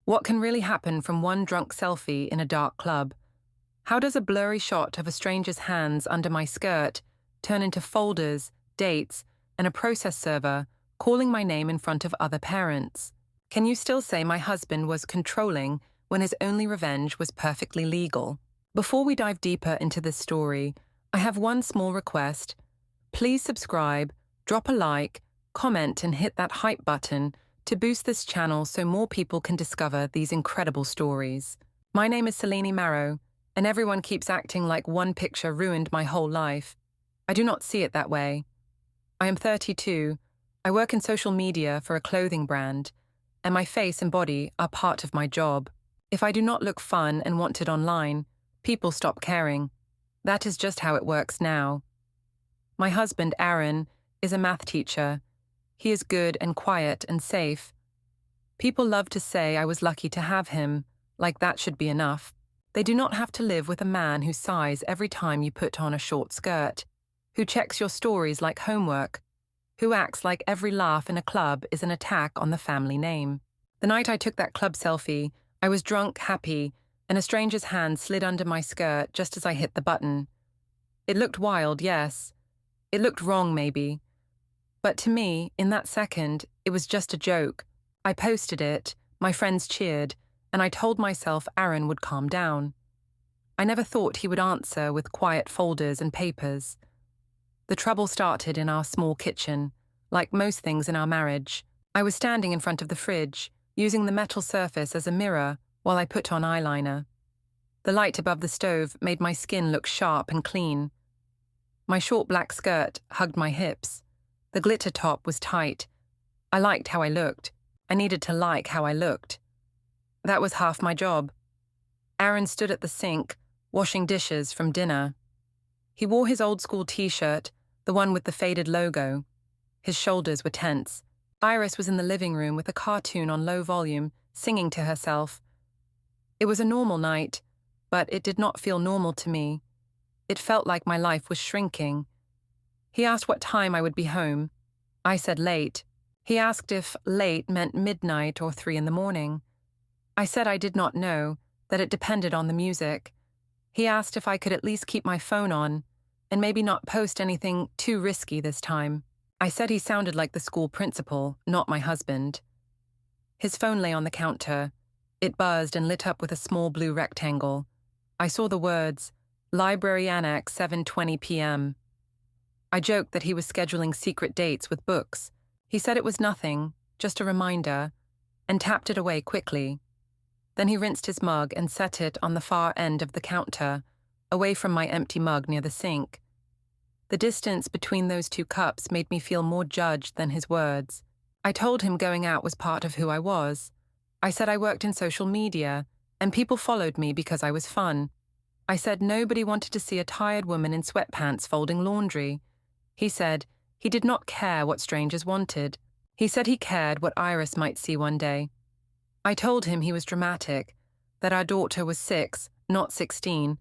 What can really happen from one drunk selfie in a dark club? How does a blurry shot of a stranger's hands under my skirt turn into folders, dates, and a process server calling my name in front of other parents? Can you still say my husband was controlling when his only revenge was perfectly legal? Before we dive deeper into this story, I have one small request. Please subscribe, drop a like, comment, and hit that hype button to boost this channel so more people can discover these incredible stories. My name is Selene Marrow, and everyone keeps acting like one picture ruined my whole life. I do not see it that way. I am 32, I work in social media for a clothing brand, and my face and body are part of my job. If I do not look fun and wanted online, people stop caring. That is just how it works now. My husband, Aaron, is a math teacher. He is good and quiet and safe. People love to say I was lucky to have him, like that should be enough. They do not have to live with a man who sighs every time you put on a short skirt, who checks your stories like homework, who acts like every laugh in a club is an attack on the family name. The night I took that club selfie, I was drunk, happy, and a stranger's hand slid under my skirt just as I hit the button. It looked wild, yes. It looked wrong, maybe. But to me, in that second, it was just a joke. I posted it, my friends cheered, and I told myself Aaron would calm down. I never thought he would answer with quiet folders and papers. The trouble started in our small kitchen, like most things in our marriage. I was standing in front of the fridge, using the metal surface as a mirror while I put on eyeliner. The light above the stove made my skin look sharp and clean. My short black skirt hugged my hips. The glitter top was tight. I liked how I looked. I needed to like how I looked. That was half my job. Aaron stood at the sink, washing dishes from dinner. He wore his old-school t-shirt, the one with the faded logo. His shoulders were tense. Iris was in the living room with a cartoon on low volume, singing to herself. It was a normal night, but it did not feel normal to me. It felt like my life was shrinking. He asked what time I would be home. I said late. He asked if late meant midnight or 3 a.m. I said I did not know, that it depended on the music. He asked if I could at least keep my phone on, and maybe not post anything too risky this time. I said he sounded like the school principal, not my husband. His phone lay on the counter. It buzzed and lit up with a small blue rectangle. I saw the words, Library Annex 7:20 p.m. I joked that he was scheduling secret dates with books. He said it was nothing, just a reminder, and tapped it away quickly. Then he rinsed his mug and set it on the far end of the counter, away from my empty mug near the sink. The distance between those two cups made me feel more judged than his words. I told him going out was part of who I was. I said I worked in social media, and people followed me because I was fun. I said nobody wanted to see a tired woman in sweatpants folding laundry. He said he did not care what strangers wanted. He said he cared what Iris might see one day. I told him he was dramatic, that our daughter was 6, not 16,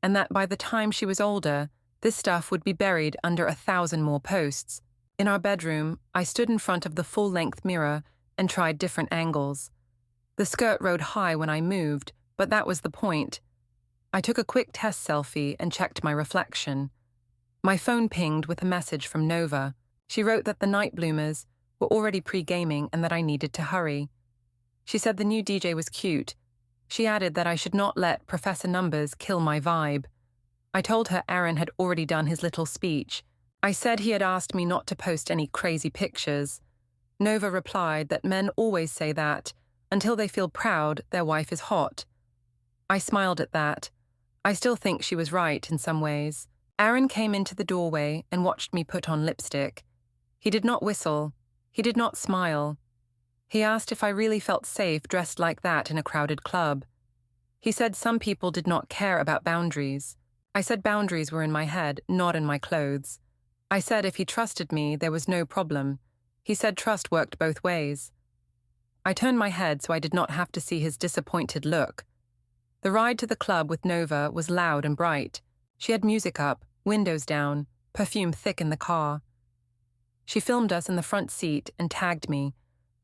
and that by the time she was older, this stuff would be buried under 1,000 more posts. In our bedroom, I stood in front of the full-length mirror and tried different angles. The skirt rode high when I moved, but that was the point. I took a quick test selfie and checked my reflection. My phone pinged with a message from Nova. She wrote that the Night Bloomers were already pre-gaming and that I needed to hurry. She said the new DJ was cute. She added that I should not let Professor Numbers kill my vibe. I told her Aaron had already done his little speech. I said he had asked me not to post any crazy pictures. Nova replied that men always say that, until they feel proud their wife is hot. I smiled at that. I still think she was right in some ways. Aaron came into the doorway and watched me put on lipstick. He did not whistle. He did not smile. He asked if I really felt safe dressed like that in a crowded club. He said some people did not care about boundaries. I said boundaries were in my head, not in my clothes. I said if he trusted me, there was no problem. He said trust worked both ways. I turned my head so I did not have to see his disappointed look. The ride to the club with Nova was loud and bright. She had music up, windows down, perfume thick in the car. She filmed us in the front seat and tagged me,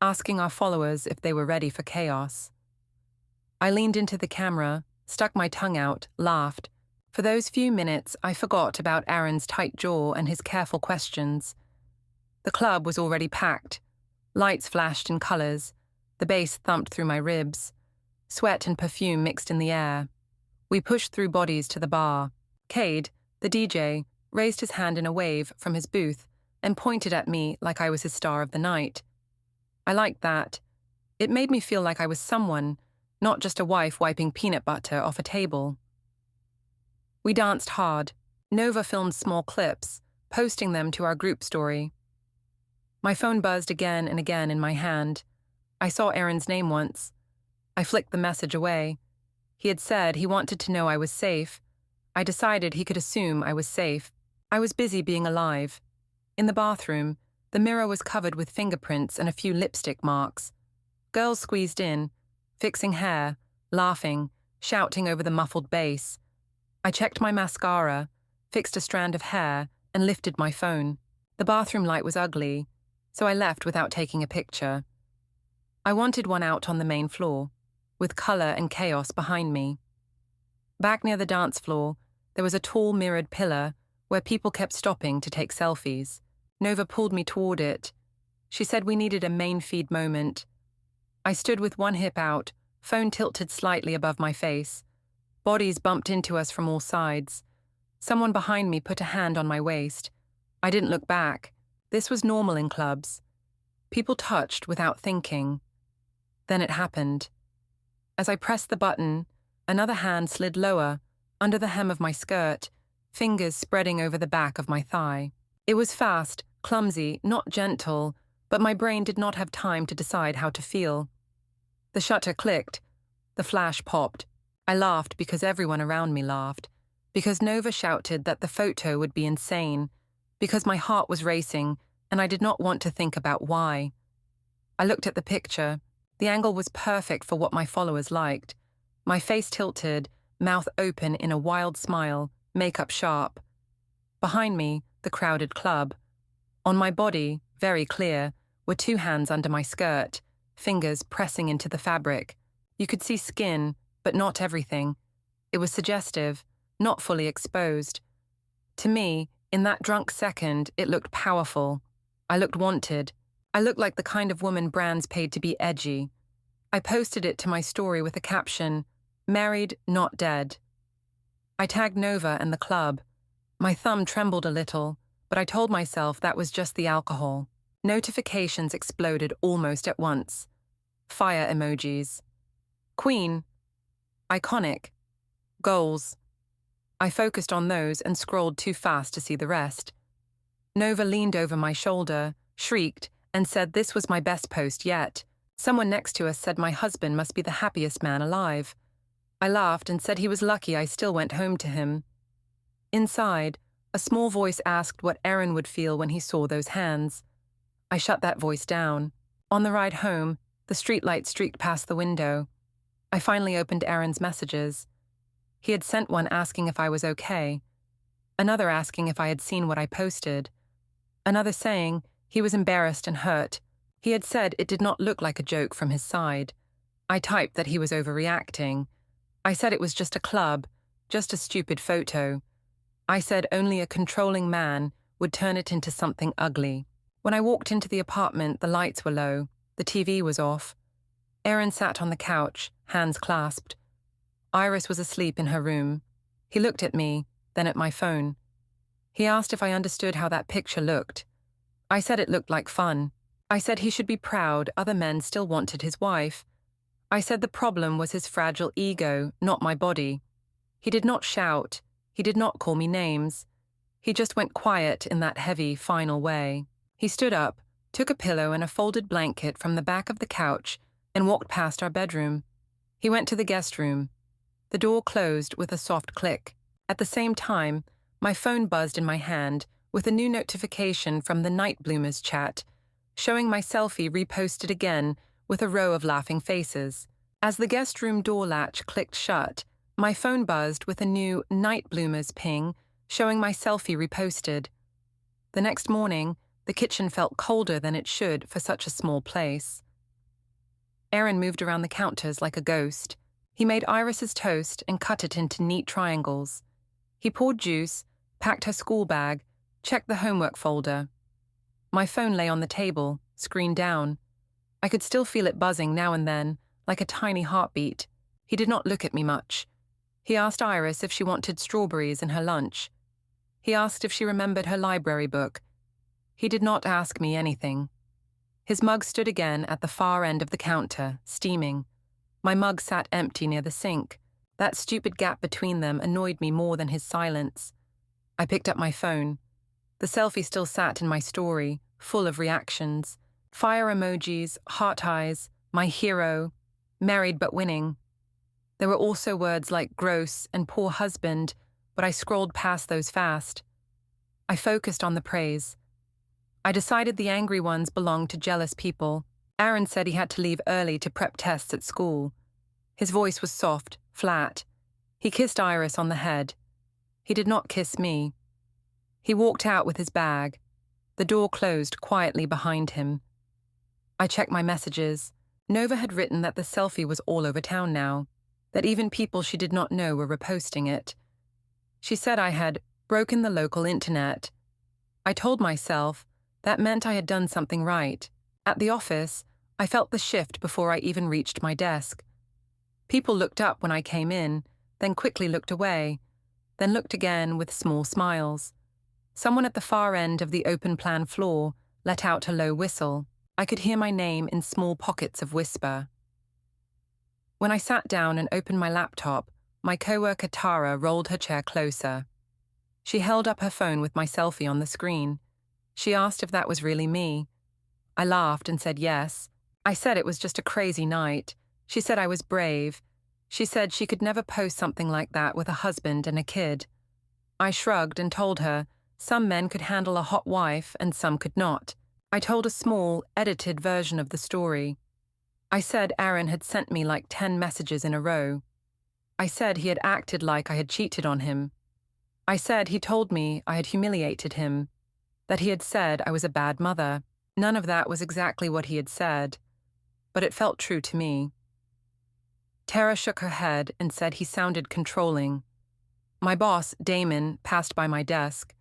asking our followers if they were ready for chaos. I leaned into the camera, stuck my tongue out, laughed. For those few minutes, I forgot about Aaron's tight jaw and his careful questions. The club was already packed. Lights flashed in colors. The bass thumped through my ribs. Sweat and perfume mixed in the air. We pushed through bodies to the bar. Cade, the DJ, raised his hand in a wave from his booth and pointed at me like I was his star of the night. I liked that. It made me feel like I was someone, not just a wife wiping peanut butter off a table. We danced hard. Nova filmed small clips, posting them to our group story. My phone buzzed again and again in my hand. I saw Aaron's name once. I flicked the message away. He had said he wanted to know I was safe. I decided he could assume I was safe. I was busy being alive. In the bathroom, the mirror was covered with fingerprints and a few lipstick marks. Girls squeezed in, fixing hair, laughing, shouting over the muffled bass. I checked my mascara, fixed a strand of hair, and lifted my phone. The bathroom light was ugly, so I left without taking a picture. I wanted one out on the main floor, with color and chaos behind me. Back near the dance floor, there was a tall mirrored pillar where people kept stopping to take selfies. Nova pulled me toward it. She said we needed a main feed moment. I stood with one hip out, phone tilted slightly above my face. Bodies bumped into us from all sides. Someone behind me put a hand on my waist. I didn't look back. This was normal in clubs. People touched without thinking. Then it happened. As I pressed the button, another hand slid lower, under the hem of my skirt, fingers spreading over the back of my thigh. It was fast, clumsy, not gentle, but my brain did not have time to decide how to feel. The shutter clicked. The flash popped. I laughed because everyone around me laughed, because Nova shouted that the photo would be insane, because my heart was racing and I did not want to think about why. I looked at the picture. The angle was perfect for what my followers liked. My face tilted, mouth open in a wild smile, makeup sharp. Behind me, the crowded club. On my body, very clear, were two hands under my skirt, fingers pressing into the fabric. You could see skin, but not everything. It was suggestive, not fully exposed. To me, in that drunk second, it looked powerful. I looked wanted. I looked like the kind of woman brands paid to be edgy. I posted it to my story with a caption, "Married, not dead." I tagged Nova and the club. My thumb trembled a little, but I told myself that was just the alcohol. Notifications exploded almost at once. Fire emojis. Queen. Iconic. Goals. I focused on those and scrolled too fast to see the rest. Nova leaned over my shoulder, shrieked, and said this was my best post yet. Someone next to us said my husband must be the happiest man alive. I laughed and said he was lucky I still went home to him. Inside, a small voice asked what Aaron would feel when he saw those hands. I shut that voice down. On the ride home, the streetlight streaked past the window. I finally opened Aaron's messages. He had sent one asking if I was okay. Another asking if I had seen what I posted. Another saying he was embarrassed and hurt. He had said it did not look like a joke from his side. I typed that he was overreacting. I said it was just a club, just a stupid photo. I said only a controlling man would turn it into something ugly. When I walked into the apartment, the lights were low. The TV was off. Aaron sat on the couch, hands clasped. Iris was asleep in her room. He looked at me, then at my phone. He asked if I understood how that picture looked. I said it looked like fun. I said he should be proud other men still wanted his wife. I said the problem was his fragile ego, not my body. He did not shout. He did not call me names. He just went quiet in that heavy, final way. He stood up, took a pillow and a folded blanket from the back of the couch, and walked past our bedroom. He went to the guest room. The door closed with a soft click. At the same time, my phone buzzed in my hand with a new notification from the Night Bloomers chat, showing my selfie reposted again with a row of laughing faces. As the guest room door latch clicked shut, my phone buzzed with a new Night Bloomers ping, showing my selfie reposted. The next morning, the kitchen felt colder than it should for such a small place. Aaron moved around the counters like a ghost. He made Iris's toast and cut it into neat triangles. He poured juice, packed her school bag, checked the homework folder. My phone lay on the table, screen down. I could still feel it buzzing now and then, like a tiny heartbeat. He did not look at me much. He asked Iris if she wanted strawberries in her lunch. He asked if she remembered her library book. He did not ask me anything. His mug stood again at the far end of the counter, steaming. My mug sat empty near the sink. That stupid gap between them annoyed me more than his silence. I picked up my phone. The selfie still sat in my story, full of reactions. Fire emojis, heart eyes, my hero, married but winning. There were also words like gross and poor husband, but I scrolled past those fast. I focused on the praise. I decided the angry ones belonged to jealous people. Aaron said he had to leave early to prep tests at school. His voice was soft, flat. He kissed Iris on the head. He did not kiss me. He walked out with his bag. The door closed quietly behind him. I checked my messages. Nova had written that the selfie was all over town now, that even people she did not know were reposting it. She said I had broken the local internet. I told myself that meant I had done something right. At the office, I felt the shift before I even reached my desk. People looked up when I came in, then quickly looked away, then looked again with small smiles. Someone at the far end of the open-plan floor let out a low whistle. I could hear my name in small pockets of whisper. When I sat down and opened my laptop, my coworker Tara rolled her chair closer. She held up her phone with my selfie on the screen. She asked if that was really me. I laughed and said yes. I said it was just a crazy night. She said I was brave. She said she could never post something like that with a husband and a kid. I shrugged and told her some men could handle a hot wife and some could not. I told a small, edited version of the story. I said Aaron had sent me like 10 messages in a row. I said he had acted like I had cheated on him. I said he told me I had humiliated him, that he had said I was a bad mother. None of that was exactly what he had said, but it felt true to me. Tara shook her head and said he sounded controlling. My boss, Damon, passed by my desk.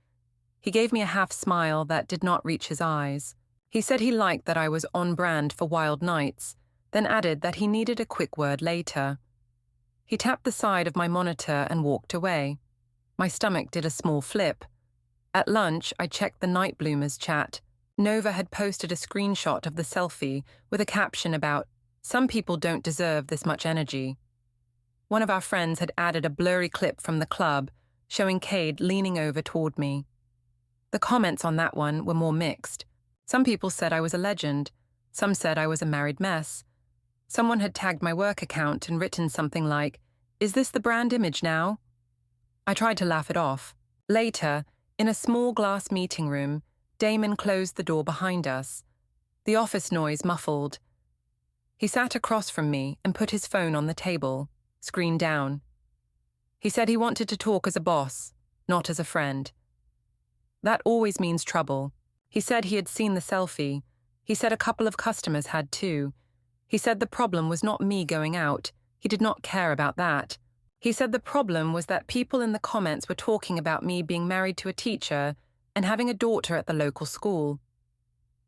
He gave me a half smile that did not reach his eyes. He said he liked that I was on brand for wild nights, then added that he needed a quick word later. He tapped the side of my monitor and walked away. My stomach did a small flip. At lunch, I checked the Night Bloomers chat. Nova had posted a screenshot of the selfie with a caption about, "Some people don't deserve this much energy." One of our friends had added a blurry clip from the club, showing Cade leaning over toward me. The comments on that one were more mixed. Some people said I was a legend. Some said I was a married mess. Someone had tagged my work account and written something like, "Is this the brand image now?" I tried to laugh it off. Later, in a small glass meeting room, Damon closed the door behind us. The office noise muffled. He sat across from me and put his phone on the table, screen down. He said he wanted to talk as a boss, not as a friend. That always means trouble. He said he had seen the selfie. He said a couple of customers had too. He said the problem was not me going out. He did not care about that. He said the problem was that people in the comments were talking about me being married to a teacher and having a daughter at the local school.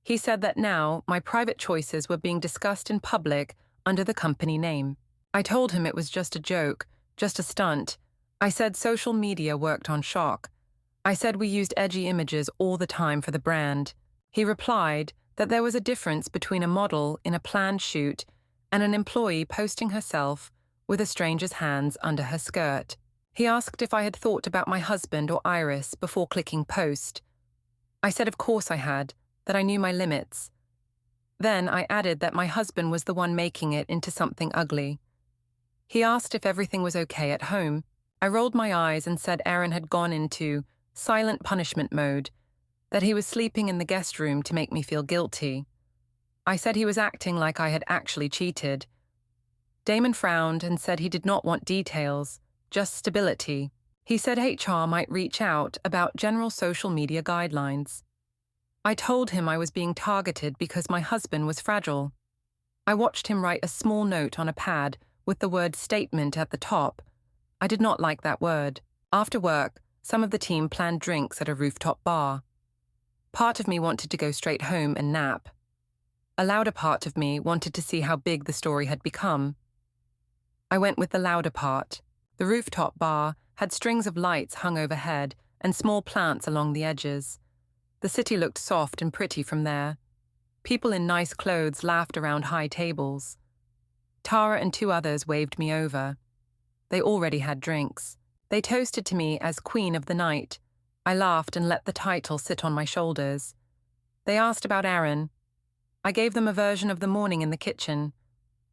He said that now my private choices were being discussed in public under the company name. I told him it was just a joke, just a stunt. I said social media worked on shock. I said we used edgy images all the time for the brand. He replied that there was a difference between a model in a planned shoot and an employee posting herself with a stranger's hands under her skirt. He asked if I had thought about my husband or Iris before clicking post. I said of course I had, that I knew my limits. Then I added that my husband was the one making it into something ugly. He asked if everything was okay at home. I rolled my eyes and said Aaron had gone into silent punishment mode, that he was sleeping in the guest room to make me feel guilty. I said he was acting like I had actually cheated. Damon frowned and said he did not want details, just stability. He said HR might reach out about general social media guidelines. I told him I was being targeted because my husband was fragile. I watched him write a small note on a pad with the word statement at the top. I did not like that word. After work, some of the team planned drinks at a rooftop bar. Part of me wanted to go straight home and nap. A louder part of me wanted to see how big the story had become. I went with the louder part. The rooftop bar had strings of lights hung overhead and small plants along the edges. The city looked soft and pretty from there. People in nice clothes laughed around high tables. Tara and 2 others waved me over. They already had drinks. They toasted to me as Queen of the Night. I laughed and let the title sit on my shoulders. They asked about Aaron. I gave them a version of the morning in the kitchen.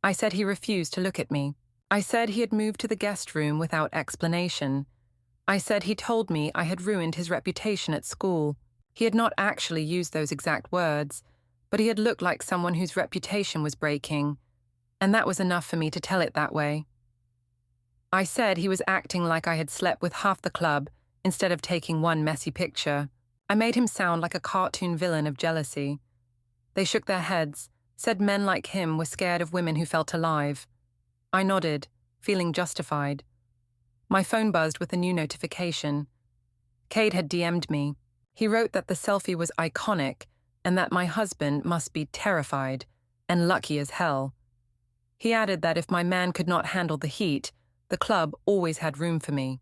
I said he refused to look at me. I said he had moved to the guest room without explanation. I said he told me I had ruined his reputation at school. He had not actually used those exact words, but he had looked like someone whose reputation was breaking, and that was enough for me to tell it that way. I said he was acting like I had slept with half the club instead of taking one messy picture. I made him sound like a cartoon villain of jealousy. They shook their heads, said men like him were scared of women who felt alive. I nodded, feeling justified. My phone buzzed with a new notification. Cade had DM'd me. He wrote that the selfie was iconic and that my husband must be terrified and lucky as hell. He added that if my man could not handle the heat, the club always had room for me.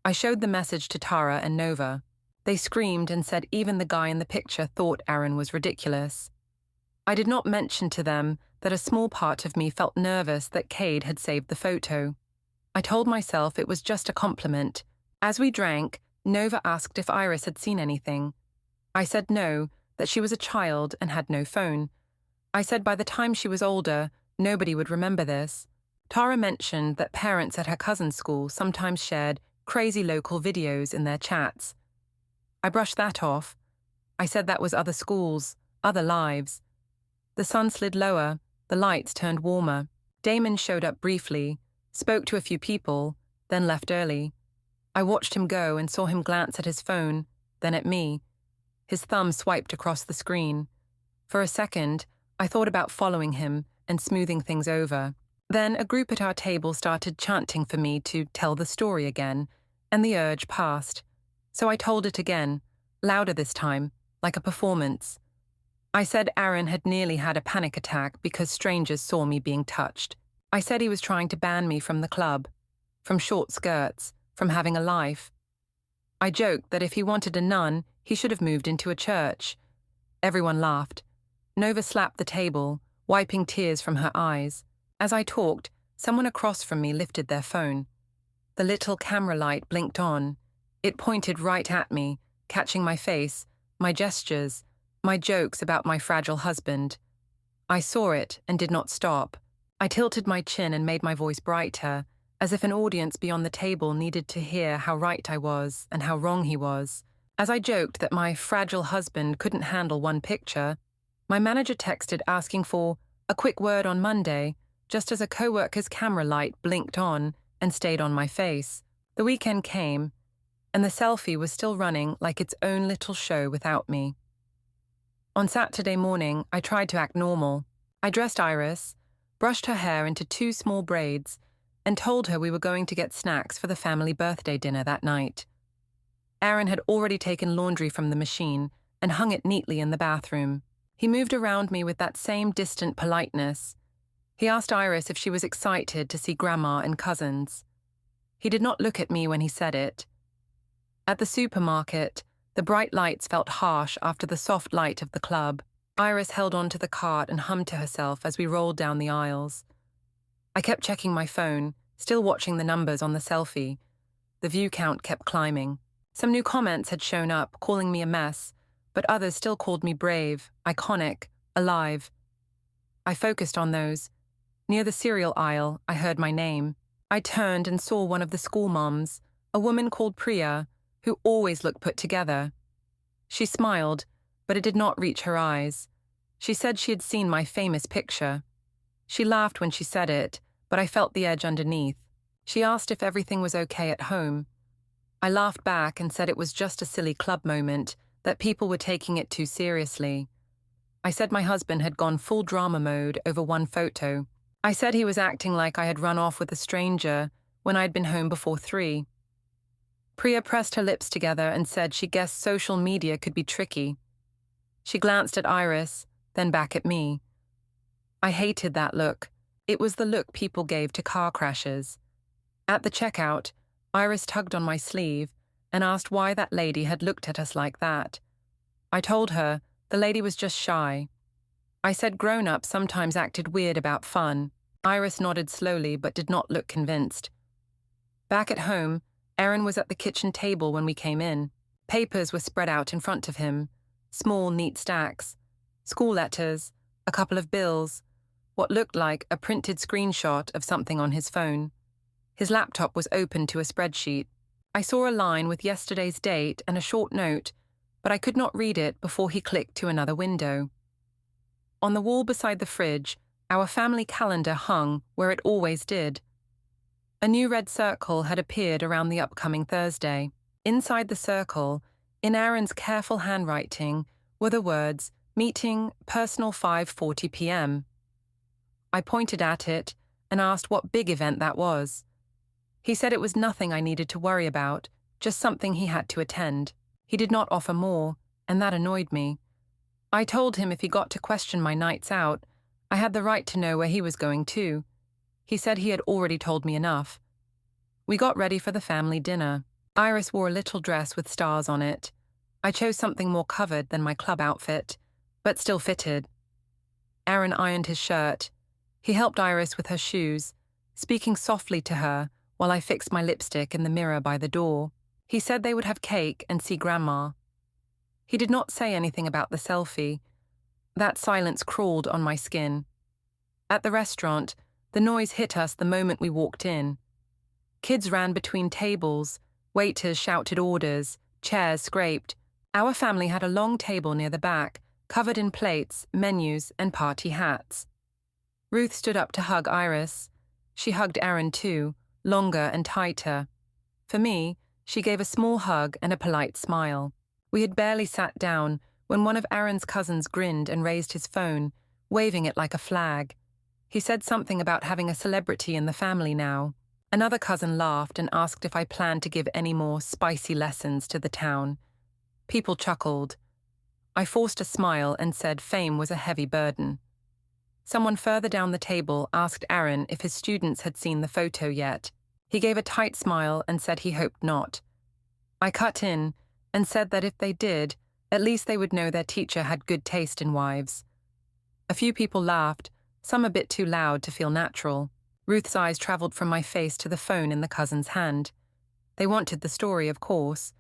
I showed the message to Tara and Nova. They screamed and said even the guy in the picture thought Aaron was ridiculous. I did not mention to them that a small part of me felt nervous that Cade had saved the photo. I told myself it was just a compliment. As we drank, Nova asked if Iris had seen anything. I said no, that she was a child and had no phone. I said by the time she was older, nobody would remember this. Tara mentioned that parents at her cousin's school sometimes shared crazy local videos in their chats. I brushed that off. I said that was other schools, other lives. The sun slid lower, the lights turned warmer. Damon showed up briefly, spoke to a few people, then left early. I watched him go and saw him glance at his phone, then at me. His thumb swiped across the screen. For a second, I thought about following him and smoothing things over. Then a group at our table started chanting for me to tell the story again, and the urge passed. So I told it again, louder this time, like a performance. I said Aaron had nearly had a panic attack because strangers saw me being touched. I said he was trying to ban me from the club, from short skirts, from having a life. I joked that if he wanted a nun, he should have moved into a church. Everyone laughed. Nova slapped the table, wiping tears from her eyes. As I talked, someone across from me lifted their phone. The little camera light blinked on. It pointed right at me, catching my face, my gestures, my jokes about my fragile husband. I saw it and did not stop. I tilted my chin and made my voice brighter, as if an audience beyond the table needed to hear how right I was and how wrong he was. As I joked that my fragile husband couldn't handle one picture, my manager texted asking for a quick word on Monday, just as a coworker's camera light blinked on and stayed on my face. The weekend came, and the selfie was still running like its own little show without me. On Saturday morning, I tried to act normal. I dressed Iris, brushed her hair into 2 small braids, and told her we were going to get snacks for the family birthday dinner that night. Aaron had already taken laundry from the machine and hung it neatly in the bathroom. He moved around me with that same distant politeness. He asked Iris if she was excited to see Grandma and cousins. He did not look at me when he said it. At the supermarket, the bright lights felt harsh after the soft light of the club. Iris held onto the cart and hummed to herself as we rolled down the aisles. I kept checking my phone, still watching the numbers on the selfie. The view count kept climbing. Some new comments had shown up, calling me a mess, but others still called me brave, iconic, alive. I focused on those. Near the cereal aisle, I heard my name. I turned and saw one of the school moms, a woman called Priya, who always looked put together. She smiled, but it did not reach her eyes. She said she had seen my famous picture. She laughed when she said it, but I felt the edge underneath. She asked if everything was okay at home. I laughed back and said it was just a silly club moment, that people were taking it too seriously. I said my husband had gone full drama mode over one photo. I said he was acting like I had run off with a stranger when I had been home before 3. Priya pressed her lips together and said she guessed social media could be tricky. She glanced at Iris, then back at me. I hated that look. It was the look people gave to car crashes. At the checkout, Iris tugged on my sleeve and asked why that lady had looked at us like that. I told her the lady was just shy. I said grown-ups sometimes acted weird about fun. Iris nodded slowly but did not look convinced. Back at home, Aaron was at the kitchen table when we came in. Papers were spread out in front of him, small, neat stacks, school letters, a couple of bills, what looked like a printed screenshot of something on his phone. His laptop was open to a spreadsheet. I saw a line with yesterday's date and a short note, but I could not read it before he clicked to another window. On the wall beside the fridge, our family calendar hung where it always did. A new red circle had appeared around the upcoming Thursday. Inside the circle, in Aaron's careful handwriting, were the words, "Meeting, personal 5:40 p.m. I pointed at it and asked what big event that was. He said it was nothing I needed to worry about, just something he had to attend. He did not offer more, and that annoyed me. I told him if he got to question my nights out, I had the right to know where he was going too. He said he had already told me enough. We got ready for the family dinner. Iris wore a little dress with stars on it. I chose something more covered than my club outfit, but still fitted. Aaron ironed his shirt. He helped Iris with her shoes, speaking softly to her while I fixed my lipstick in the mirror by the door. He said they would have cake and see Grandma. He did not say anything about the selfie. That silence crawled on my skin. At the restaurant, the noise hit us the moment we walked in. Kids ran between tables, waiters shouted orders, chairs scraped. Our family had a long table near the back, covered in plates, menus, and party hats. Ruth stood up to hug Iris. She hugged Aaron too, longer and tighter. For me, she gave a small hug and a polite smile. We had barely sat down when one of Aaron's cousins grinned and raised his phone, waving it like a flag. He said something about having a celebrity in the family now. Another cousin laughed and asked if I planned to give any more spicy lessons to the town. People chuckled. I forced a smile and said fame was a heavy burden. Someone further down the table asked Aaron if his students had seen the photo yet. He gave a tight smile and said he hoped not. I cut in and said that if they did, at least they would know their teacher had good taste in wives. A few people laughed, some a bit too loud to feel natural. Ruth's eyes traveled from my face to the phone in the cousin's hand. They wanted the story, of course,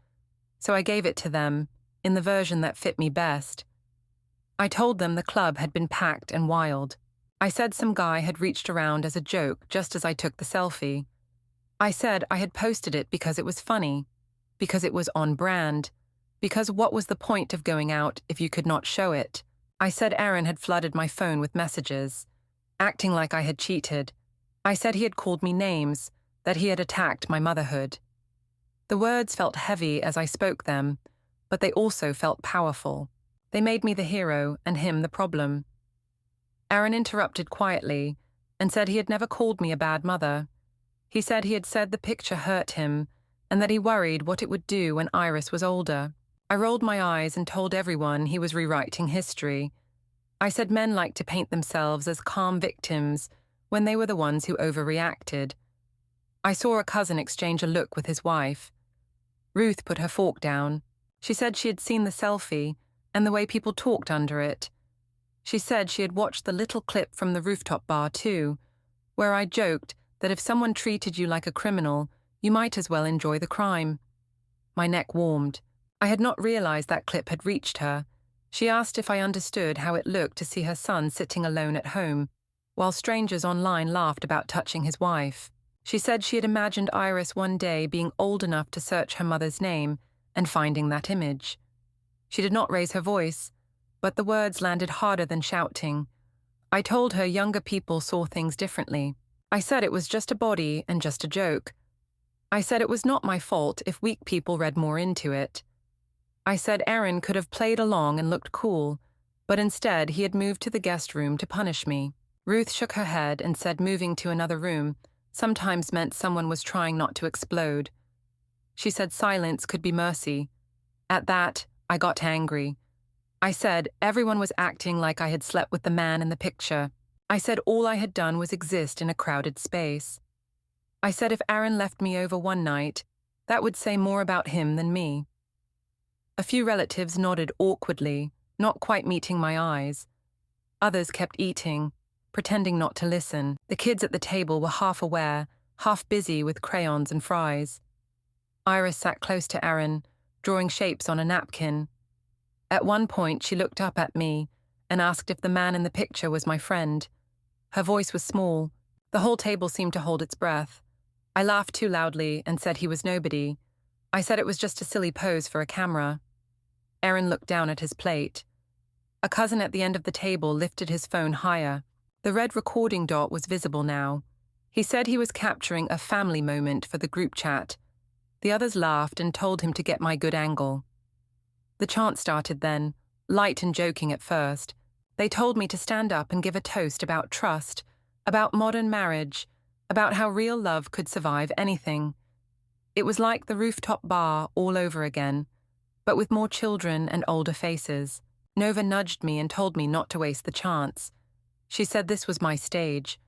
so I gave it to them, in the version that fit me best. I told them the club had been packed and wild. I said some guy had reached around as a joke just as I took the selfie. I said I had posted it because it was funny, because it was on brand, because what was the point of going out if you could not show it? I said Aaron had flooded my phone with messages, acting like I had cheated. I said he had called me names, that he had attacked my motherhood. The words felt heavy as I spoke them, but they also felt powerful. They made me the hero and him the problem. Aaron interrupted quietly and said he had never called me a bad mother. He said he had said the picture hurt him and that he worried what it would do when Iris was older. I rolled my eyes and told everyone he was rewriting history. I said men like to paint themselves as calm victims when they were the ones who overreacted. I saw a cousin exchange a look with his wife. Ruth put her fork down. She said she had seen the selfie and the way people talked under it. She said she had watched the little clip from the rooftop bar too, where I joked that if someone treated you like a criminal, you might as well enjoy the crime. My neck warmed. I had not realized that clip had reached her. She asked if I understood how it looked to see her son sitting alone at home, while strangers online laughed about touching his wife. She said she had imagined Iris one day being old enough to search her mother's name and finding that image. She did not raise her voice, but the words landed harder than shouting. I told her younger people saw things differently. I said it was just a body and just a joke. I said it was not my fault if weak people read more into it. I said Aaron could have played along and looked cool, but instead he had moved to the guest room to punish me. Ruth shook her head and said moving to another room sometimes meant someone was trying not to explode. She said silence could be mercy. At that, I got angry. I said everyone was acting like I had slept with the man in the picture. I said all I had done was exist in a crowded space. I said if Aaron left me over one night, that would say more about him than me. A few relatives nodded awkwardly, not quite meeting my eyes. Others kept eating, pretending not to listen. The kids at the table were half aware, half busy with crayons and fries. Iris sat close to Aaron, drawing shapes on a napkin. At one point, she looked up at me and asked if the man in the picture was my friend. Her voice was small. The whole table seemed to hold its breath. I laughed too loudly and said he was nobody. I said it was just a silly pose for a camera. Aaron looked down at his plate. A cousin at the end of the table lifted his phone higher. The red recording dot was visible now. He said he was capturing a family moment for the group chat. The others laughed and told him to get my good angle. The chant started then, light and joking at first. They told me to stand up and give a toast about trust, about modern marriage, about how real love could survive anything. It was like the rooftop bar all over again, but with more children and older faces. Nova nudged me and told me not to waste the chance. She said this was my stage.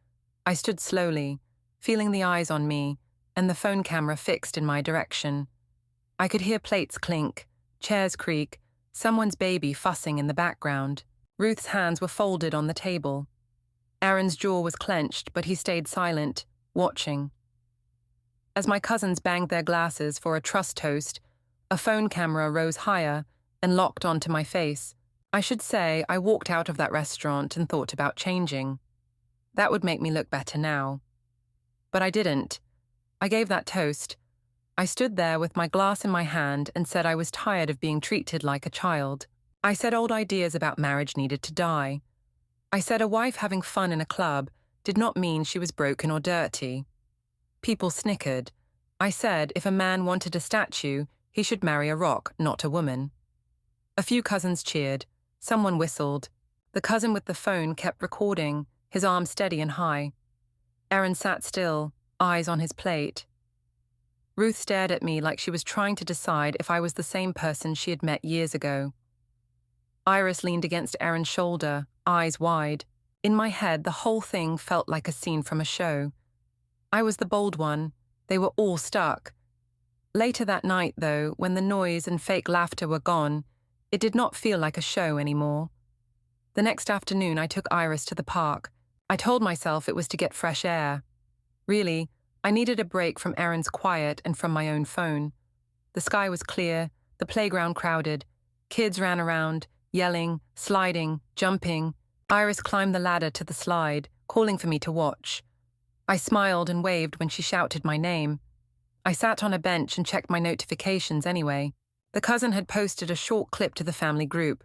I stood slowly, feeling the eyes on me, and the phone camera fixed in my direction. I could hear plates clink, chairs creak, someone's baby fussing in the background. Ruth's hands were folded on the table. Aaron's jaw was clenched, but he stayed silent, watching. As my cousins banged their glasses for a trust toast, a phone camera rose higher and locked onto my face. I should say I walked out of that restaurant and thought about changing. That would make me look better now. But I didn't. I gave that toast. I stood there with my glass in my hand and said I was tired of being treated like a child. I said old ideas about marriage needed to die. I said a wife having fun in a club did not mean she was broken or dirty. People snickered. I said if a man wanted a statue, he should marry a rock, not a woman. A few cousins cheered. Someone whistled. The cousin with the phone kept recording, his arm steady and high. Aaron sat still, eyes on his plate. Ruth stared at me like she was trying to decide if I was the same person she had met years ago. Iris leaned against Aaron's shoulder, eyes wide. In my head, the whole thing felt like a scene from a show. I was the bold one. They were all stuck. Later that night, though, when the noise and fake laughter were gone, it did not feel like a show anymore. The next afternoon, I took Iris to the park. I told myself it was to get fresh air. Really, I needed a break from Aaron's quiet and from my own phone. The sky was clear, the playground crowded. Kids ran around, yelling, sliding, jumping. Iris climbed the ladder to the slide, calling for me to watch. I smiled and waved when she shouted my name. I sat on a bench and checked my notifications anyway. The cousin had posted a short clip to the family group.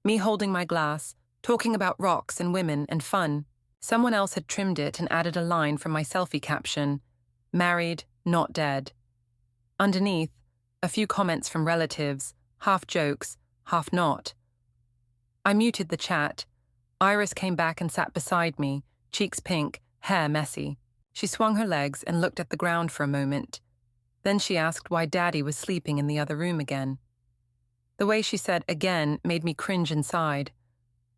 Me holding my glass, talking about rocks and women and fun. Someone else had trimmed it and added a line from my selfie caption, "Married, not dead." Underneath, a few comments from relatives, half jokes, half not. I muted the chat. Iris came back and sat beside me, cheeks pink, hair messy. She swung her legs and looked at the ground for a moment. Then she asked why Daddy was sleeping in the other room again. The way she said again made me cringe inside.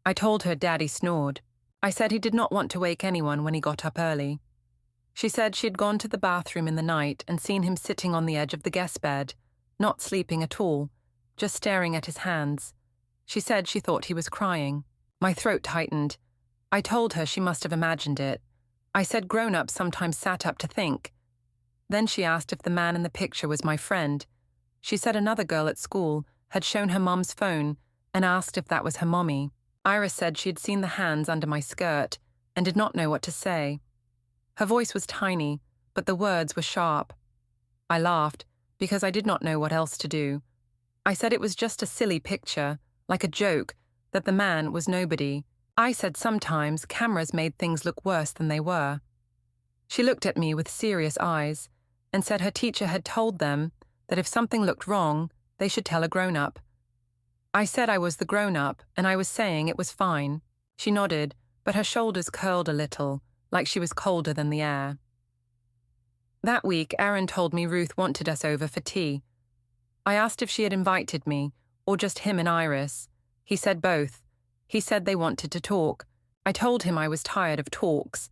I told her Daddy snored. I said he did not want to wake anyone when he got up early. She said she had gone to the bathroom in the night and seen him sitting on the edge of the guest bed, not sleeping at all, just staring at his hands. She said she thought he was crying. My throat tightened. I told her she must have imagined it. I said grown-ups sometimes sat up to think. Then she asked if the man in the picture was my friend. She said another girl at school had shown her mom's phone and asked if that was her mommy. Iris said she had seen the hands under my skirt and did not know what to say. Her voice was tiny, but the words were sharp. I laughed because I did not know what else to do. I said it was just a silly picture, like a joke, that the man was nobody. I said sometimes cameras made things look worse than they were. She looked at me with serious eyes and said her teacher had told them that if something looked wrong, they should tell a grown-up. I said I was the grown-up and I was saying it was fine. She nodded, but her shoulders curled a little, like she was colder than the air. That week, Aaron told me Ruth wanted us over for tea. I asked if she had invited me, or just him and Iris. He said both. He said they wanted to talk. I told him I was tired of talks.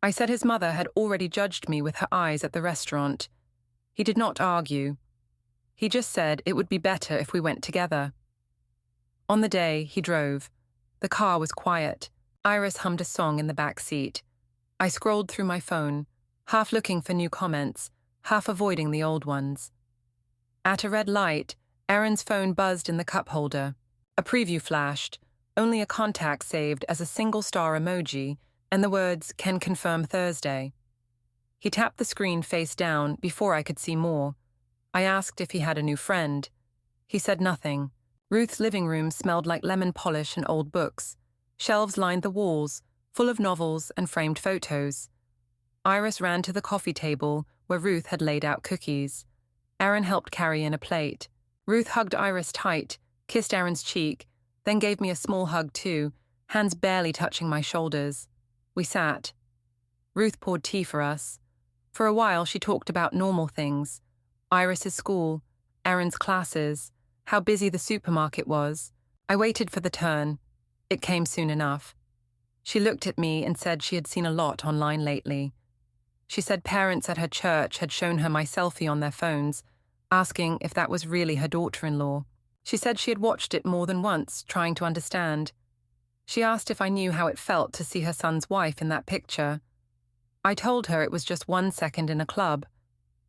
I said his mother had already judged me with her eyes at the restaurant. He did not argue. He just said it would be better if we went together. On the day, he drove. The car was quiet. Iris hummed a song in the back seat. I scrolled through my phone, half looking for new comments, half avoiding the old ones. At a red light, Aaron's phone buzzed in the cup holder. A preview flashed, only a contact saved as a single-star emoji, and the words, "Can confirm Thursday." He tapped the screen face down before I could see more. I asked if he had a new friend. He said nothing. Ruth's living room smelled like lemon polish and old books. Shelves lined the walls, full of novels and framed photos. Iris ran to the coffee table where Ruth had laid out cookies. Aaron helped carry in a plate. Ruth hugged Iris tight, kissed Aaron's cheek, then gave me a small hug too, hands barely touching my shoulders. We sat. Ruth poured tea for us. For a while she talked about normal things. Iris's school, Aaron's classes, how busy the supermarket was. I waited for the turn. It came soon enough. She looked at me and said she had seen a lot online lately. She said parents at her church had shown her my selfie on their phones, asking if that was really her daughter-in-law. She said she had watched it more than once, trying to understand. She asked if I knew how it felt to see her son's wife in that picture. I told her it was just 1 second in a club.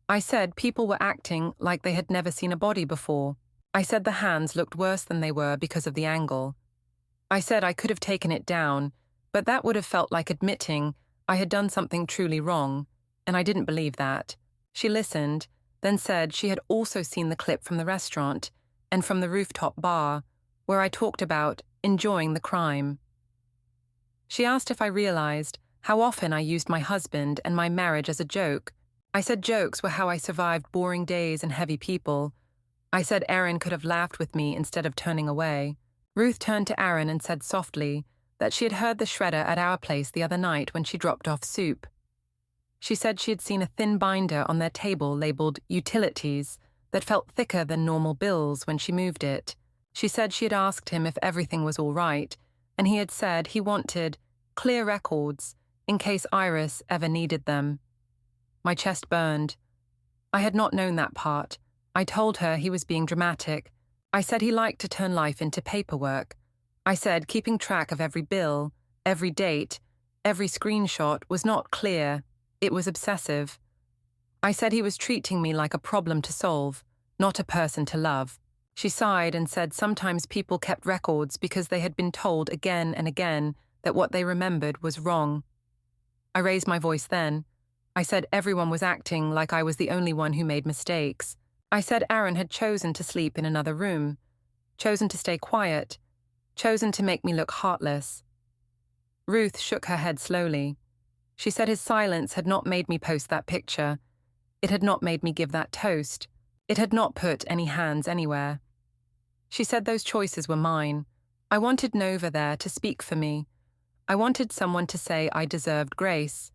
I said people were acting like they had never seen a body before. I said the hands looked worse than they were because of the angle. I said I could have taken it down, but that would have felt like admitting I had done something truly wrong, and I didn't believe that. She listened, then said she had also seen the clip from the restaurant and from the rooftop bar, where I talked about enjoying the crime. She asked if I realized how often I used my husband and my marriage as a joke. I said jokes were how I survived boring days and heavy people. I said Aaron could have laughed with me instead of turning away. Ruth turned to Aaron and said softly that she had heard the shredder at our place the other night when she dropped off soup. She said she had seen a thin binder on their table labeled utilities that felt thicker than normal bills when she moved it. She said she had asked him if everything was all right, and he had said he wanted clear records in case Iris ever needed them. My chest burned. I had not known that part. I told her he was being dramatic. I said he liked to turn life into paperwork. I said keeping track of every bill, every date, every screenshot was not clear, it was obsessive. I said he was treating me like a problem to solve, not a person to love. She sighed and said sometimes people kept records because they had been told again and again that what they remembered was wrong. I raised my voice then. I said everyone was acting like I was the only one who made mistakes. I said Aaron had chosen to sleep in another room, chosen to stay quiet, chosen to make me look heartless. Ruth shook her head slowly. She said his silence had not made me post that picture. It had not made me give that toast. It had not put any hands anywhere. She said those choices were mine. I wanted Nova there to speak for me. I wanted someone to say I deserved grace.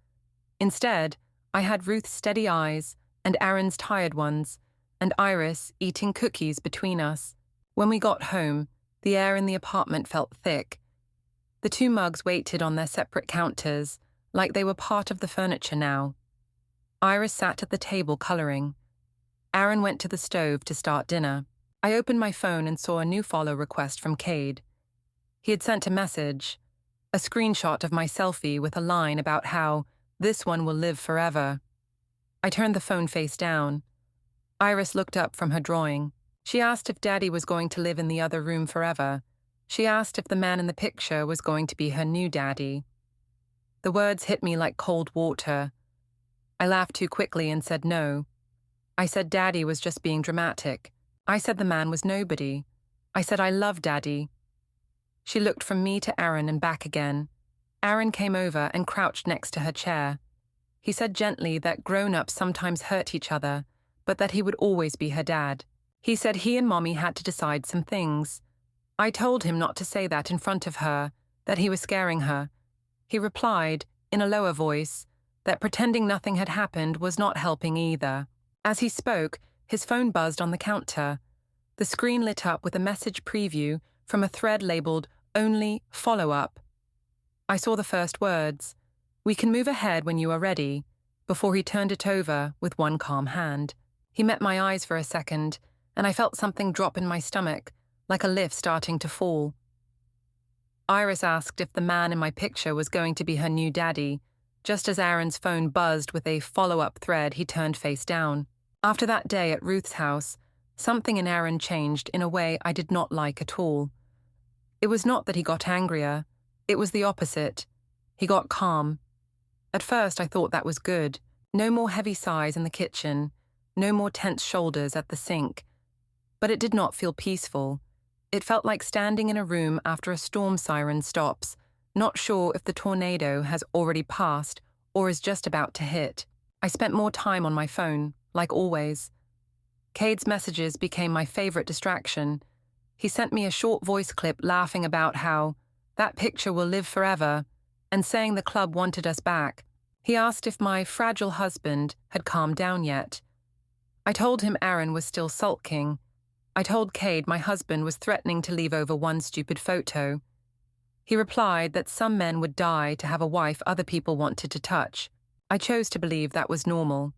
Instead, I had Ruth's steady eyes and Aaron's tired ones, and Iris eating cookies between us. When we got home, the air in the apartment felt thick. The two mugs waited on their separate counters, like they were part of the furniture now. Iris sat at the table coloring. Aaron went to the stove to start dinner. I opened my phone and saw a new follow request from Cade. He had sent a message, a screenshot of my selfie with a line about how this one will live forever. I turned the phone face down. Iris looked up from her drawing. She asked if Daddy was going to live in the other room forever. She asked if the man in the picture was going to be her new daddy. The words hit me like cold water. I laughed too quickly and said no. I said Daddy was just being dramatic. I said the man was nobody. I said I love Daddy. She looked from me to Aaron and back again. Aaron came over and crouched next to her chair. He said gently that grown-ups sometimes hurt each other, but that he would always be her dad. He said he and Mommy had to decide some things. I told him not to say that in front of her, that he was scaring her, He replied, in a lower voice, that pretending nothing had happened was not helping either. As he spoke, his phone buzzed on the counter. The screen lit up with a message preview from a thread labeled "Only Follow-up." I saw the first words, "We can move ahead when you are ready," before he turned it over with one calm hand. He met my eyes for a second, and I felt something drop in my stomach, like a lift starting to fall. Iris asked if the man in my picture was going to be her new daddy. Just as Aaron's phone buzzed with a follow-up thread, he turned face down. After that day at Ruth's house, something in Aaron changed in a way I did not like at all. It was not that he got angrier. It was the opposite. He got calm. At first I thought that was good. No more heavy sighs in the kitchen. No more tense shoulders at the sink. But it did not feel peaceful. It felt like standing in a room after a storm siren stops, not sure if the tornado has already passed or is just about to hit. I spent more time on my phone, like always. Cade's messages became my favorite distraction. He sent me a short voice clip laughing about how that picture will live forever and saying the club wanted us back. He asked if my fragile husband had calmed down yet. I told him Aaron was still sulking. I told Cade my husband was threatening to leave over one stupid photo. He replied that some men would die to have a wife other people wanted to touch. I chose to believe that was normal.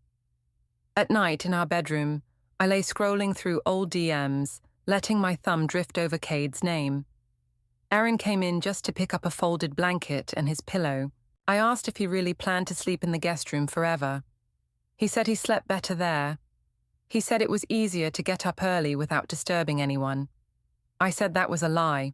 At night in our bedroom, I lay scrolling through old DMs, letting my thumb drift over Cade's name. Aaron came in just to pick up a folded blanket and his pillow. I asked if he really planned to sleep in the guest room forever. He said he slept better there. He said it was easier to get up early without disturbing anyone. I said that was a lie.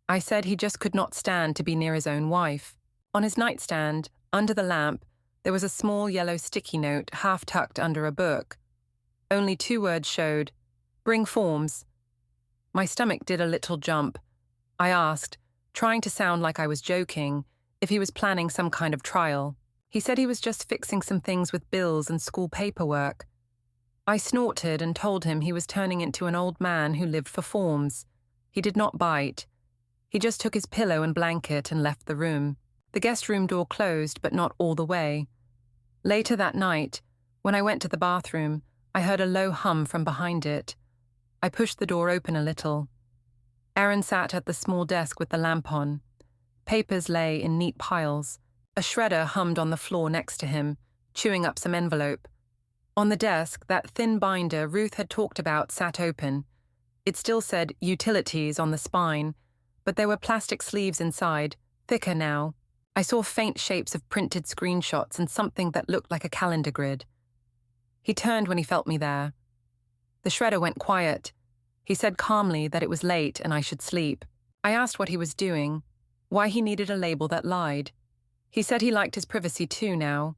I said he just could not stand to be near his own wife. On his nightstand, under the lamp, there was a small yellow sticky note half tucked under a book. Only 2 words showed, "Bring forms." My stomach did a little jump. I asked, trying to sound like I was joking, if he was planning some kind of trial. He said he was just fixing some things with bills and school paperwork. I snorted and told him he was turning into an old man who lived for forms. He did not bite. He just took his pillow and blanket and left the room. The guest room door closed, but not all the way. Later that night, when I went to the bathroom, I heard a low hum from behind it. I pushed the door open a little. Aaron sat at the small desk with the lamp on. Papers lay in neat piles. A shredder hummed on the floor next to him, chewing up some envelope. On the desk, that thin binder Ruth had talked about sat open. It still said "Utilities" on the spine, but there were plastic sleeves inside, thicker now. I saw faint shapes of printed screenshots and something that looked like a calendar grid. He turned when he felt me there. The shredder went quiet. He said calmly that it was late and I should sleep. I asked what he was doing, why he needed a label that lied. He said he liked his privacy too now.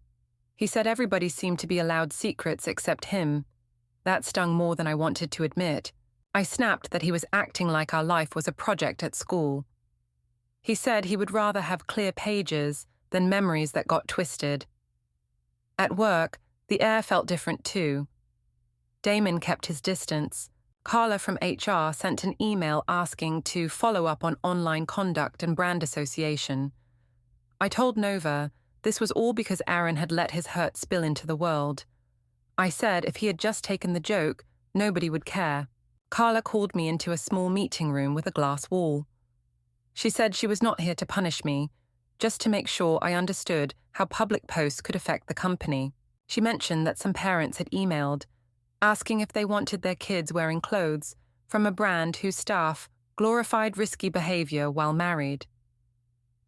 He said everybody seemed to be allowed secrets except him. That stung more than I wanted to admit. I snapped that he was acting like our life was a project at school. He said he would rather have clear pages than memories that got twisted. At work, the air felt different too. Damon kept his distance. Carla from HR sent an email asking to follow up on online conduct and brand association. I told Nova this was all because Aaron had let his hurt spill into the world. I said if he had just taken the joke, nobody would care. Carla called me into a small meeting room with a glass wall. She said she was not here to punish me, just to make sure I understood how public posts could affect the company. She mentioned that some parents had emailed, asking if they wanted their kids wearing clothes from a brand whose staff glorified risky behavior while married.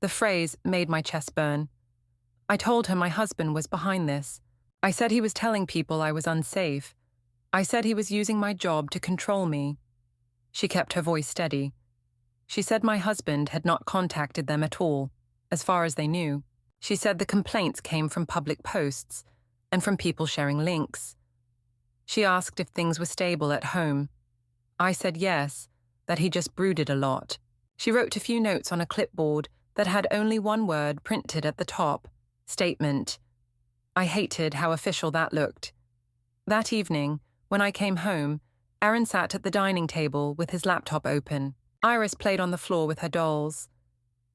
The phrase made my chest burn. I told her my husband was behind this. I said he was telling people I was unsafe. I said he was using my job to control me. She kept her voice steady. She said my husband had not contacted them at all, as far as they knew. She said the complaints came from public posts and from people sharing links. She asked if things were stable at home. I said yes, that he just brooded a lot. She wrote a few notes on a clipboard that had only one word printed at the top, statement. I hated how official that looked. That evening, when I came home, Aaron sat at the dining table with his laptop open. Iris played on the floor with her dolls.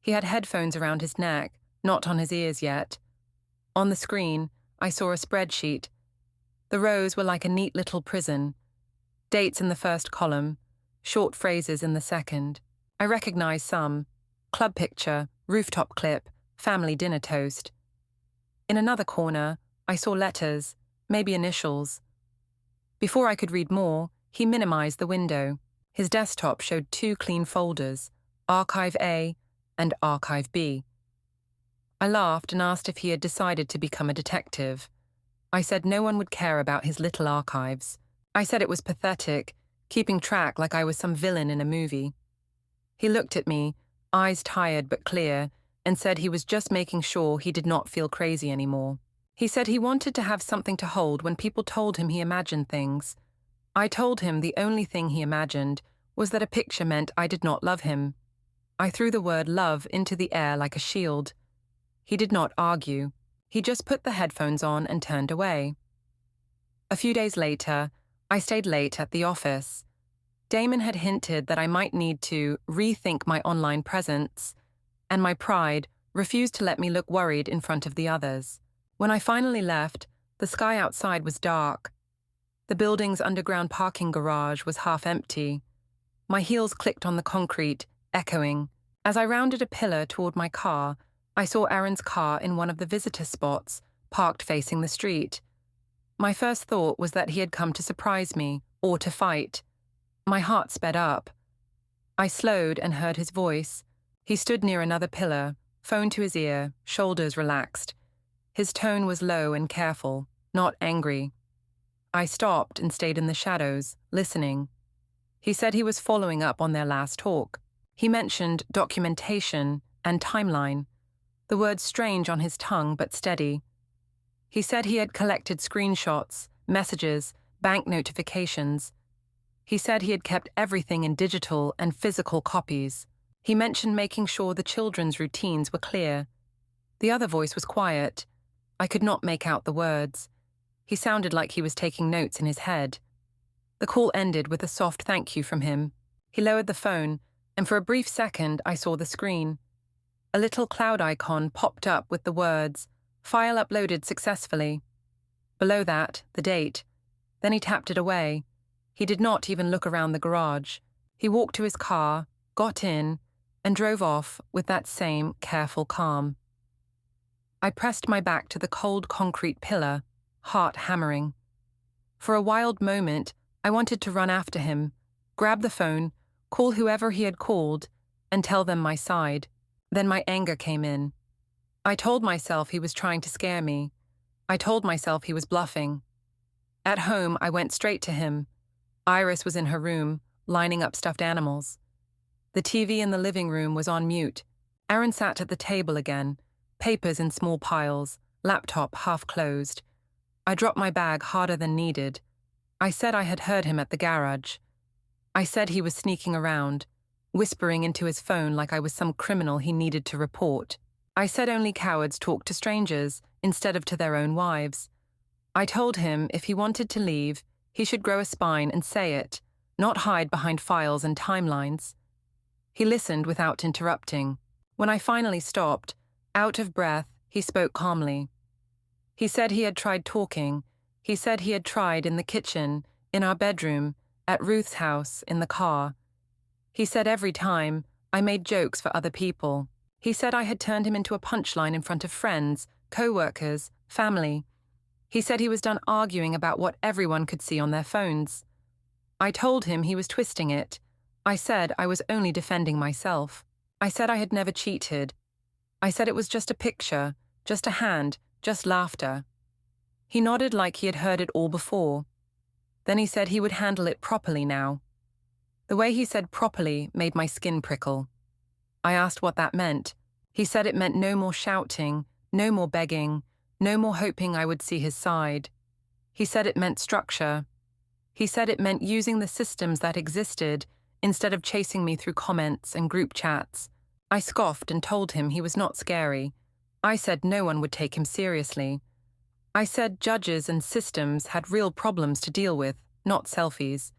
He had headphones around his neck, not on his ears yet. On the screen, I saw a spreadsheet. The rows were like a neat little prison. Dates in the first column, short phrases in the second. I recognized some: club picture, rooftop clip, family dinner toast. In another corner, I saw letters, maybe initials. Before I could read more, he minimized the window. His desktop showed 2 clean folders, Archive A and Archive B. I laughed and asked if he had decided to become a detective. I said no one would care about his little archives. I said it was pathetic, keeping track like I was some villain in a movie. He looked at me, eyes tired but clear, and said he was just making sure he did not feel crazy anymore. He said he wanted to have something to hold when people told him he imagined things. I told him the only thing he imagined was that a picture meant I did not love him. I threw the word love into the air like a shield. He did not argue. He just put the headphones on and turned away. A few days later, I stayed late at the office. Damon had hinted that I might need to rethink my online presence, and my pride refused to let me look worried in front of the others. When I finally left, the sky outside was dark. The building's underground parking garage was half empty. My heels clicked on the concrete, echoing. As I rounded a pillar toward my car, I saw Aaron's car in one of the visitor spots, parked facing the street. My first thought was that he had come to surprise me, or to fight. My heart sped up. I slowed and heard his voice. He stood near another pillar, phone to his ear, shoulders relaxed. His tone was low and careful, not angry. I stopped and stayed in the shadows, listening. He said he was following up on their last talk. He mentioned documentation and timeline, the words strange on his tongue but steady. He said he had collected screenshots, messages, bank notifications. He said he had kept everything in digital and physical copies. He mentioned making sure the children's routines were clear. The other voice was quiet. I could not make out the words. He sounded like he was taking notes in his head. The call ended with a soft thank you from him. He lowered the phone, and for a brief second I saw the screen. A little cloud icon popped up with the words, "File uploaded successfully." Below that, the date. Then he tapped it away. He did not even look around the garage. He walked to his car, got in, and drove off with that same careful calm. I pressed my back to the cold concrete pillar, heart hammering. For a wild moment, I wanted to run after him, grab the phone, call whoever he had called, and tell them my side. Then my anger came in. I told myself he was trying to scare me. I told myself he was bluffing. At home, I went straight to him. Iris was in her room, lining up stuffed animals. The TV in the living room was on mute. Aaron sat at the table again, papers in small piles, laptop half closed. I dropped my bag harder than needed. I said I had heard him at the garage. I said he was sneaking around, whispering into his phone like I was some criminal he needed to report. I said only cowards talk to strangers instead of to their own wives. I told him if he wanted to leave, he should grow a spine and say it, not hide behind files and timelines. He listened without interrupting. When I finally stopped, out of breath, he spoke calmly. He said he had tried talking. He said he had tried in the kitchen, in our bedroom, at Ruth's house, in the car. He said every time, I made jokes for other people. He said I had turned him into a punchline in front of friends, coworkers, family. He said he was done arguing about what everyone could see on their phones. I told him he was twisting it. I said I was only defending myself. I said I had never cheated. I said it was just a picture, just a hand, just laughter. He nodded like he had heard it all before. Then he said he would handle it properly now. The way he said properly made my skin prickle. I asked what that meant. He said it meant no more shouting, no more begging, no more hoping I would see his side. He said it meant structure. He said it meant using the systems that existed instead of chasing me through comments and group chats. I scoffed and told him he was not scary. I said no one would take him seriously. I said judges and systems had real problems to deal with, not selfies.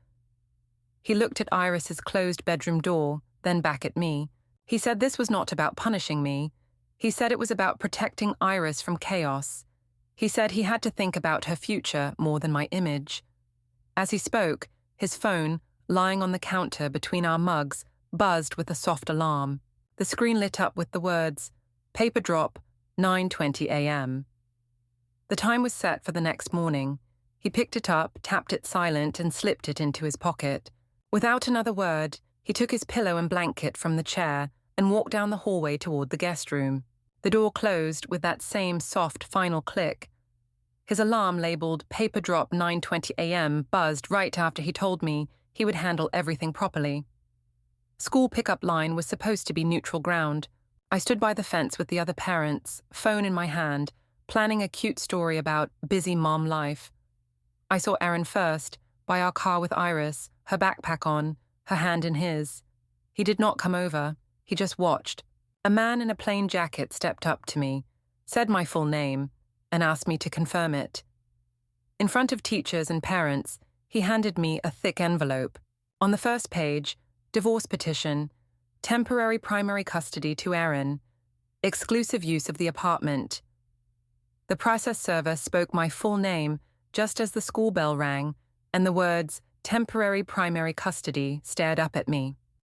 He looked at Iris's closed bedroom door, then back at me. He said this was not about punishing me. He said it was about protecting Iris from chaos. He said he had to think about her future more than my image. As he spoke, his phone, lying on the counter between our mugs, buzzed with a soft alarm. The screen lit up with the words, "Paper drop, 9:20 a.m." The time was set for the next morning. He picked it up, tapped it silent, and slipped it into his pocket. Without another word, he took his pillow and blanket from the chair and walked down the hallway toward the guest room. The door closed with that same soft final click. His alarm labeled "Paper drop 9:20 a.m. buzzed right after he told me he would handle everything properly. School pickup line was supposed to be neutral ground. I stood by the fence with the other parents, phone in my hand, planning a cute story about busy mom life. I saw Aaron first, by our car with Iris, her backpack on, her hand in his. He did not come over. He just watched. A man in a plain jacket stepped up to me, said my full name, and asked me to confirm it. In front of teachers and parents, he handed me a thick envelope. On the first page, divorce petition, temporary primary custody to Aaron, exclusive use of the apartment. The process server spoke my full name just as the school bell rang, and the words "temporary primary custody" stared up at me.